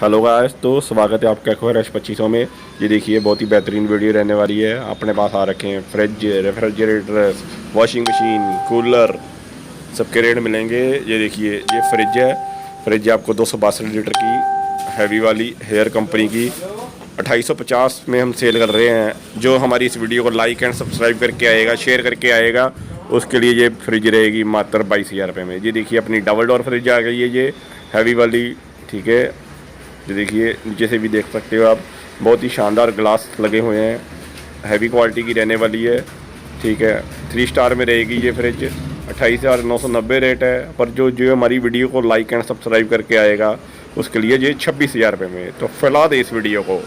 Hello guys, तो स्वागत है आपका एक और एच 2500 में। ये देखिए बहुत ही बेहतरीन वीडियो रहने वाली है। अपने पास आ रखे हैं fridge, refrigerator, washing machine, cooler, सबके रेट मिलेंगे। ये देखिए ये फ्रिज है। फ्रिज आपको 262 लीटर की हैवी वाली हेयर कंपनी की 2850 में हम सेल कर रहे हैं। जो हमारी इस वीडियो को लाइक एंड सब्सक्राइब करके आएगा, शेयर करके आएगा, उसके लिए ये फ्रिज रहेगी मात्र 22,000 रुपये में। ये देखिए अपनी डबल डोर फ्रिज आ गई है, ये हैवी वाली। ठीक है, ये देखिए नीचे से भी देख सकते हो आप, बहुत ही शानदार ग्लास लगे हुए हैं, हैवी क्वालिटी की रहने वाली है। ठीक है, 3 स्टार में रहेगी ये फ्रिज। 28,990 रेट है, पर जो जो हमारी वीडियो को लाइक एंड सब्सक्राइब करके आएगा उसके लिए ये 26,000 रुपये में। तो फैला दे इस वीडियो को।